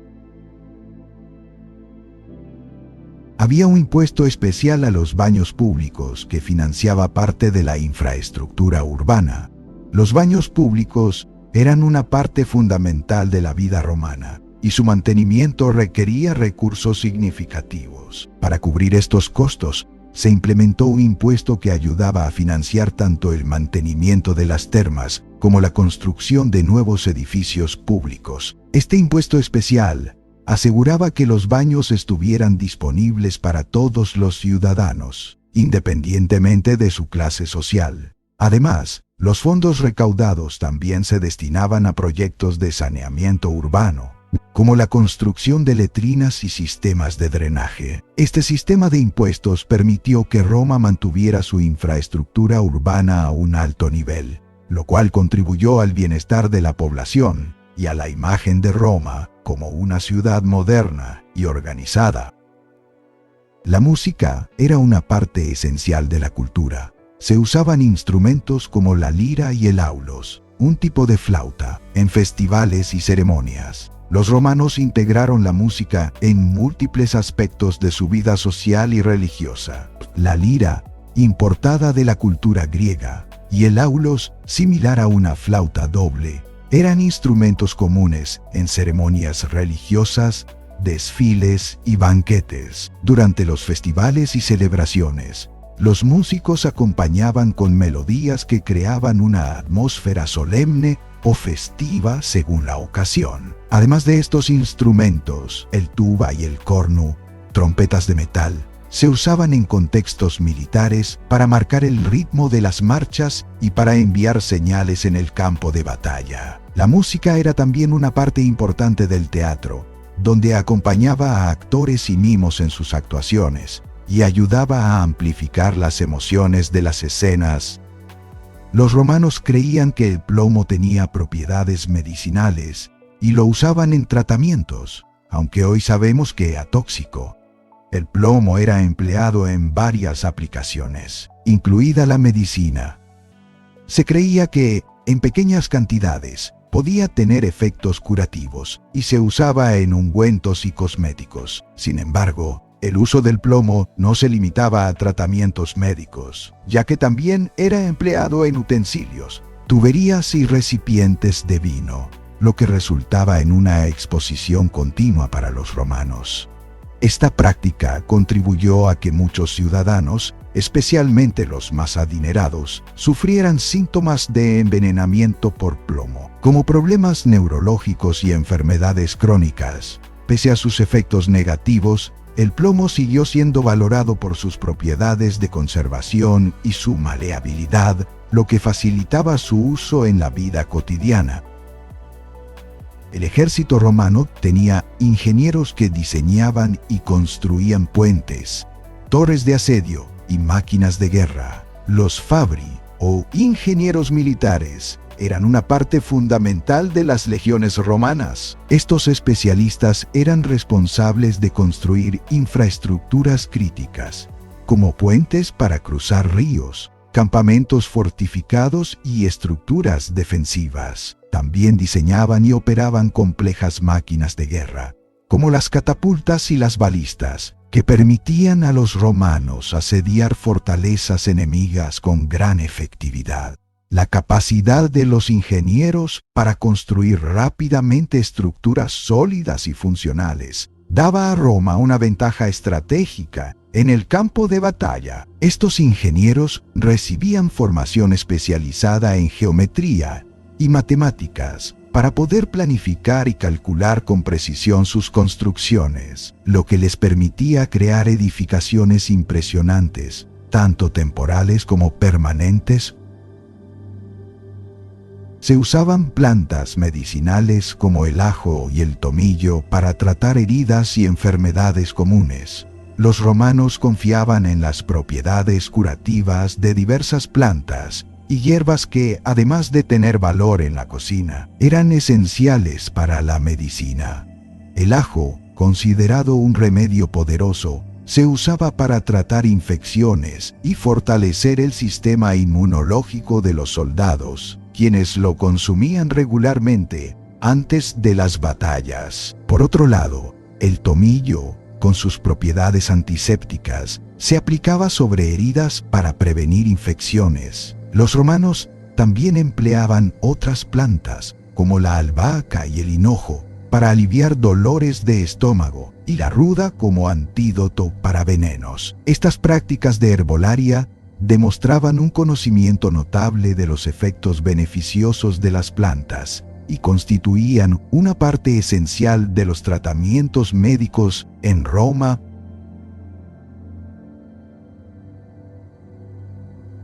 S1: Había un impuesto especial a los baños públicos que financiaba parte de la infraestructura urbana. Los baños públicos eran una parte fundamental de la vida romana, y su mantenimiento requería recursos significativos. Para cubrir estos costos, se implementó un impuesto que ayudaba a financiar tanto el mantenimiento de las termas como la construcción de nuevos edificios públicos. Este impuesto especial aseguraba que los baños estuvieran disponibles para todos los ciudadanos, independientemente de su clase social. Además, los fondos recaudados también se destinaban a proyectos de saneamiento urbano, como la construcción de letrinas y sistemas de drenaje. Este sistema de impuestos permitió que Roma mantuviera su infraestructura urbana a un alto nivel, lo cual contribuyó al bienestar de la población y a la imagen de Roma como una ciudad moderna y organizada. La música era una parte esencial de la cultura. Se usaban instrumentos como la lira y el aulos, un tipo de flauta, en festivales y ceremonias. Los romanos integraron la música en múltiples aspectos de su vida social y religiosa. La lira, importada de la cultura griega, y el aulos, similar a una flauta doble, eran instrumentos comunes en ceremonias religiosas, desfiles y banquetes. Durante los festivales y celebraciones, los músicos acompañaban con melodías que creaban una atmósfera solemne o festiva según la ocasión. Además de estos instrumentos, el tuba y el cornu, trompetas de metal, se usaban en contextos militares para marcar el ritmo de las marchas y para enviar señales en el campo de batalla. La música era también una parte importante del teatro, donde acompañaba a actores y mimos en sus actuaciones y ayudaba a amplificar las emociones de las escenas. Los romanos creían que el plomo tenía propiedades medicinales y lo usaban en tratamientos, aunque hoy sabemos que era tóxico. El plomo era empleado en varias aplicaciones, incluida la medicina. Se creía que, en pequeñas cantidades, podía tener efectos curativos y se usaba en ungüentos y cosméticos. Sin embargo, el uso del plomo no se limitaba a tratamientos médicos, ya que también era empleado en utensilios, tuberías y recipientes de vino, lo que resultaba en una exposición continua para los romanos. Esta práctica contribuyó a que muchos ciudadanos, especialmente los más adinerados, sufrieran síntomas de envenenamiento por plomo, como problemas neurológicos y enfermedades crónicas. Pese a sus efectos negativos, el plomo siguió siendo valorado por sus propiedades de conservación y su maleabilidad, lo que facilitaba su uso en la vida cotidiana. El ejército romano tenía ingenieros que diseñaban y construían puentes, torres de asedio y máquinas de guerra. Los fabri, o ingenieros militares, eran una parte fundamental de las legiones romanas. Estos especialistas eran responsables de construir infraestructuras críticas, como puentes para cruzar ríos, campamentos fortificados y estructuras defensivas. También diseñaban y operaban complejas máquinas de guerra, como las catapultas y las balistas, que permitían a los romanos asediar fortalezas enemigas con gran efectividad. La capacidad de los ingenieros para construir rápidamente estructuras sólidas y funcionales daba a Roma una ventaja estratégica en el campo de batalla. Estos ingenieros recibían formación especializada en geometría y matemáticas para poder planificar y calcular con precisión sus construcciones, lo que les permitía crear edificaciones impresionantes, tanto temporales como permanentes. Se usaban plantas medicinales como el ajo y el tomillo para tratar heridas y enfermedades comunes. Los romanos confiaban en las propiedades curativas de diversas plantas y hierbas que, además de tener valor en la cocina, eran esenciales para la medicina. El ajo, considerado un remedio poderoso, se usaba para tratar infecciones y fortalecer el sistema inmunológico de los soldados, quienes lo consumían regularmente antes de las batallas. Por otro lado, el tomillo, con sus propiedades antisépticas, se aplicaba sobre heridas para prevenir infecciones. Los romanos también empleaban otras plantas, como la albahaca y el hinojo, para aliviar dolores de estómago, y la ruda como antídoto para venenos. Estas prácticas de herbolaria demostraban un conocimiento notable de los efectos beneficiosos de las plantas y constituían una parte esencial de los tratamientos médicos en Roma.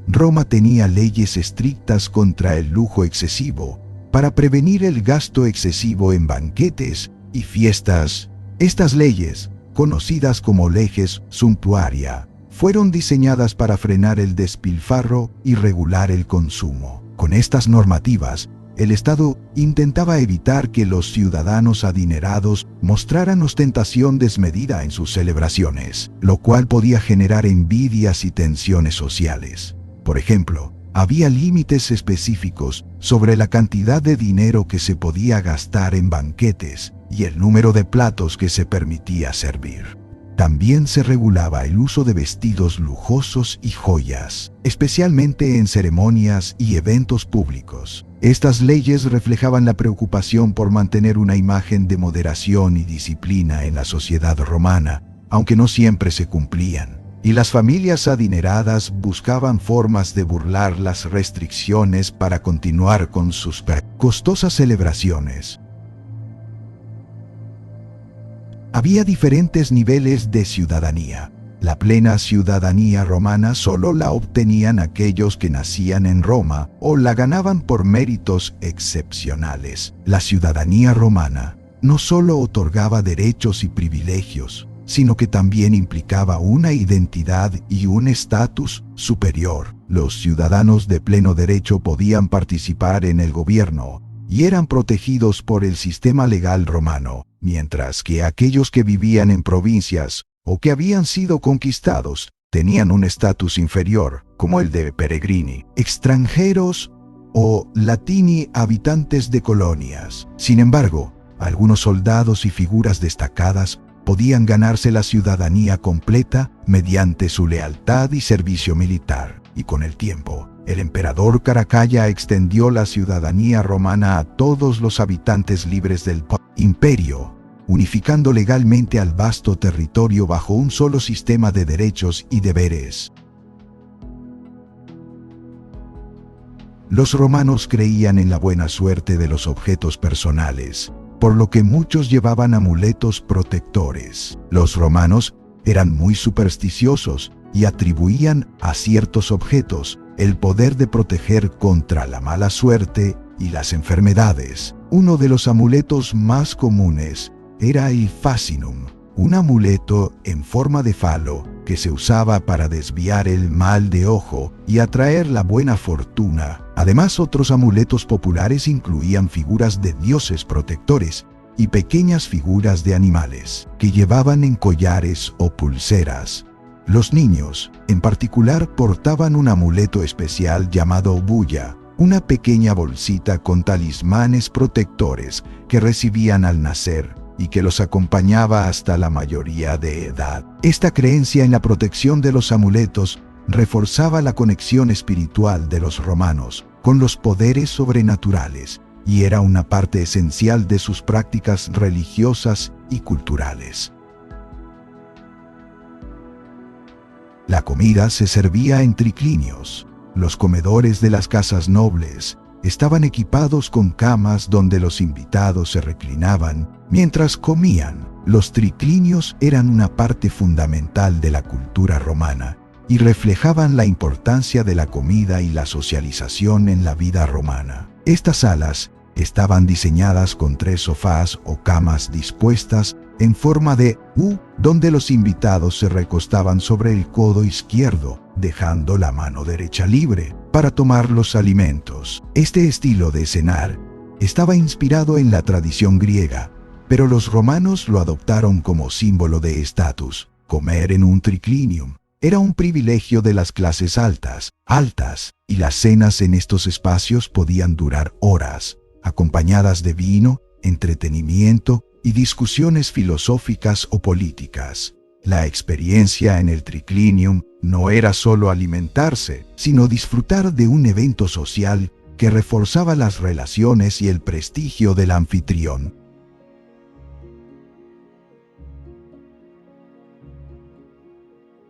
S1: Roma tenía leyes estrictas contra el lujo excesivo para prevenir el gasto excesivo en banquetes y fiestas. Estas leyes, conocidas como leges sumptuaria, fueron diseñadas para frenar el despilfarro y regular el consumo. Con estas normativas, el Estado intentaba evitar que los ciudadanos adinerados mostraran ostentación desmedida en sus celebraciones, lo cual podía generar envidias y tensiones sociales. Por ejemplo, había límites específicos sobre la cantidad de dinero que se podía gastar en banquetes y el número de platos que se permitía servir. También se regulaba el uso de vestidos lujosos y joyas, especialmente en ceremonias y eventos públicos. Estas leyes reflejaban la preocupación por mantener una imagen de moderación y disciplina en la sociedad romana, aunque no siempre se cumplían, y las familias adineradas buscaban formas de burlar las restricciones para continuar con sus costosas celebraciones. Había diferentes niveles de ciudadanía. La plena ciudadanía romana solo la obtenían aquellos que nacían en Roma o la ganaban por méritos excepcionales. La ciudadanía romana no solo otorgaba derechos y privilegios, sino que también implicaba una identidad y un estatus superior. Los ciudadanos de pleno derecho podían participar en el gobierno y eran protegidos por el sistema legal romano, mientras que aquellos que vivían en provincias o que habían sido conquistados tenían un estatus inferior, como el de peregrini, extranjeros o latini habitantes de colonias. Sin embargo, algunos soldados y figuras destacadas podían ganarse la ciudadanía completa mediante su lealtad y servicio militar, y con el tiempo, el emperador Caracalla extendió la ciudadanía romana a todos los habitantes libres del imperio, unificando legalmente al vasto territorio bajo un solo sistema de derechos y deberes. Los romanos creían en la buena suerte de los objetos personales, por lo que muchos llevaban amuletos protectores. Los romanos eran muy supersticiosos y atribuían a ciertos objetos el poder de proteger contra la mala suerte y las enfermedades. Uno de los amuletos más comunes era el fascinum, un amuleto en forma de falo que se usaba para desviar el mal de ojo y atraer la buena fortuna. Además, otros amuletos populares incluían figuras de dioses protectores y pequeñas figuras de animales que llevaban en collares o pulseras. Los niños, en particular, portaban un amuleto especial llamado bulla, una pequeña bolsita con talismanes protectores que recibían al nacer y que los acompañaba hasta la mayoría de edad. Esta creencia en la protección de los amuletos reforzaba la conexión espiritual de los romanos con los poderes sobrenaturales y era una parte esencial de sus prácticas religiosas y culturales. La comida se servía en triclinios. Los comedores de las casas nobles estaban equipados con camas donde los invitados se reclinaban mientras comían. Los triclinios eran una parte fundamental de la cultura romana y reflejaban la importancia de la comida y la socialización en la vida romana. Estas salas estaban diseñadas con 3 sofás o camas dispuestas en forma de U, donde los invitados se recostaban sobre el codo izquierdo, dejando la mano derecha libre para tomar los alimentos. Este estilo de cenar estaba inspirado en la tradición griega, pero los romanos lo adoptaron como símbolo de estatus. Comer en un triclinium era un privilegio de las clases altas, y las cenas en estos espacios podían durar horas, acompañadas de vino, entretenimiento y discusiones filosóficas o políticas. La experiencia en el triclinium no era solo alimentarse, sino disfrutar de un evento social que reforzaba las relaciones y el prestigio del anfitrión.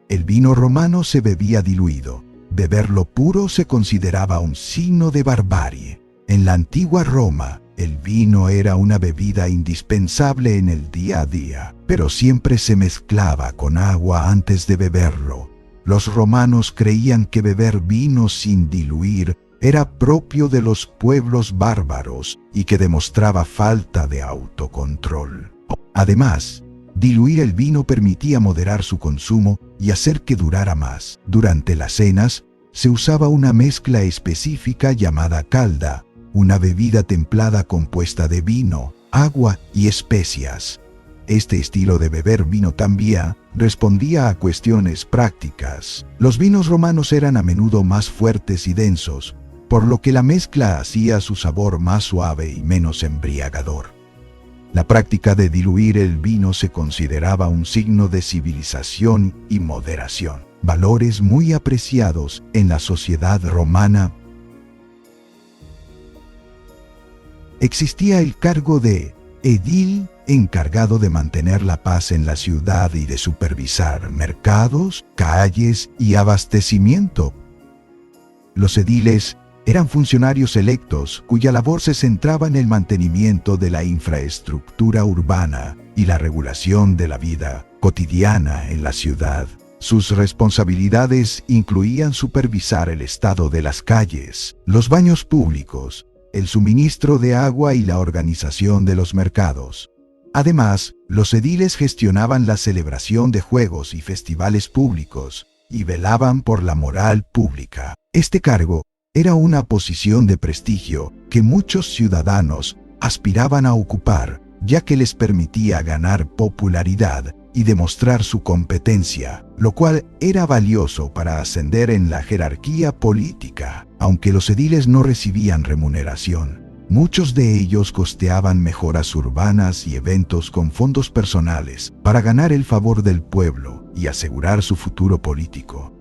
S1: El vino romano se bebía diluido. Beberlo puro se consideraba un signo de barbarie. En la antigua Roma, el vino era una bebida indispensable en el día a día, pero siempre se mezclaba con agua antes de beberlo. Los romanos creían que beber vino sin diluir era propio de los pueblos bárbaros y que demostraba falta de autocontrol. Además, diluir el vino permitía moderar su consumo y hacer que durara más. Durante las cenas, se usaba una mezcla específica llamada calda, una bebida templada compuesta de vino, agua y especias. Este estilo de beber vino también respondía a cuestiones prácticas. Los vinos romanos eran a menudo más fuertes y densos, por lo que la mezcla hacía su sabor más suave y menos embriagador. La práctica de diluir el vino se consideraba un signo de civilización y moderación, valores muy apreciados en la sociedad romana. Existía el cargo de edil, encargado de mantener la paz en la ciudad y de supervisar mercados, calles y abastecimiento. Los ediles eran funcionarios electos cuya labor se centraba en el mantenimiento de la infraestructura urbana y la regulación de la vida cotidiana en la ciudad. Sus responsabilidades incluían supervisar el estado de las calles, los baños públicos, el suministro de agua y la organización de los mercados. Además, los ediles gestionaban la celebración de juegos y festivales públicos y velaban por la moral pública. Este cargo era una posición de prestigio que muchos ciudadanos aspiraban a ocupar, ya que les permitía ganar popularidad y demostrar su competencia, lo cual era valioso para ascender en la jerarquía política. Aunque los ediles no recibían remuneración, muchos de ellos costeaban mejoras urbanas y eventos con fondos personales para ganar el favor del pueblo y asegurar su futuro político.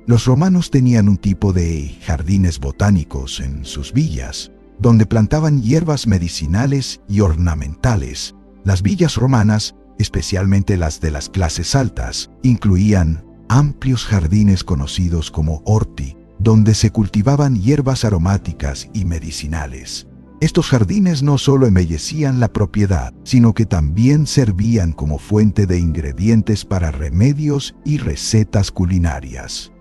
S1: Los romanos tenían un tipo de jardines botánicos en sus villas, donde plantaban hierbas medicinales y ornamentales. Las villas romanas, especialmente las de las clases altas, incluían amplios jardines conocidos como orti, donde se cultivaban hierbas aromáticas y medicinales. Estos jardines no solo embellecían la propiedad, sino que también servían como fuente de ingredientes para remedios y recetas culinarias.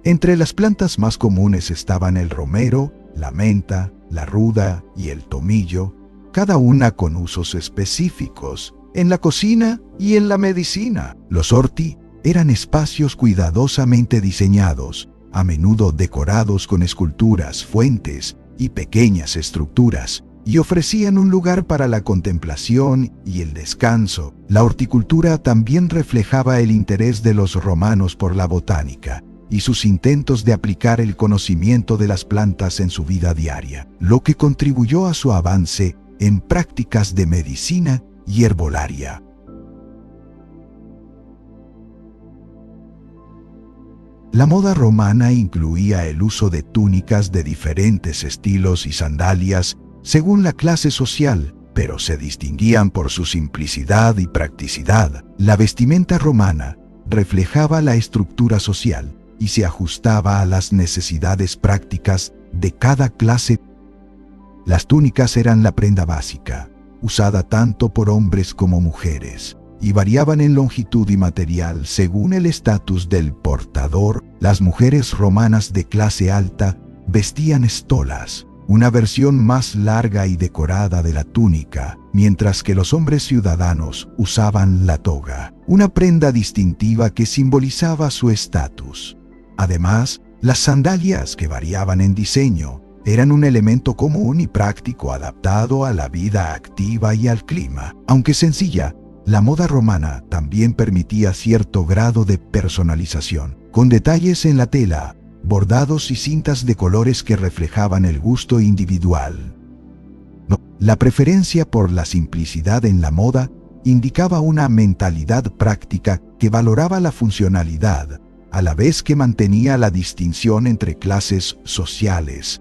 S1: Entre las plantas más comunes estaban el romero, la menta, la ruda y el tomillo, cada una con usos específicos en la cocina y en la medicina. Los orti eran espacios cuidadosamente diseñados, a menudo decorados con esculturas, fuentes y pequeñas estructuras, y ofrecían un lugar para la contemplación y el descanso. La horticultura también reflejaba el interés de los romanos por la botánica y sus intentos de aplicar el conocimiento de las plantas en su vida diaria, lo que contribuyó a su avance en prácticas de medicina y herbolaria. La moda romana incluía el uso de túnicas de diferentes estilos y sandalias según la clase social, pero se distinguían por su simplicidad y practicidad. La vestimenta romana reflejaba la estructura social y se ajustaba a las necesidades prácticas de cada clase. Las túnicas eran la prenda básica, usada tanto por hombres como mujeres, y variaban en longitud y material según el estatus del portador. Las mujeres romanas de clase alta vestían estolas, una versión más larga y decorada de la túnica, mientras que los hombres ciudadanos usaban la toga, una prenda distintiva que simbolizaba su estatus. Además, las sandalias, que variaban en diseño, eran un elemento común y práctico adaptado a la vida activa y al clima. Aunque sencilla, la moda romana también permitía cierto grado de personalización, con detalles en la tela, bordados y cintas de colores que reflejaban el gusto individual. La preferencia por la simplicidad en la moda indicaba una mentalidad práctica que valoraba la funcionalidad, a la vez que mantenía la distinción entre clases sociales.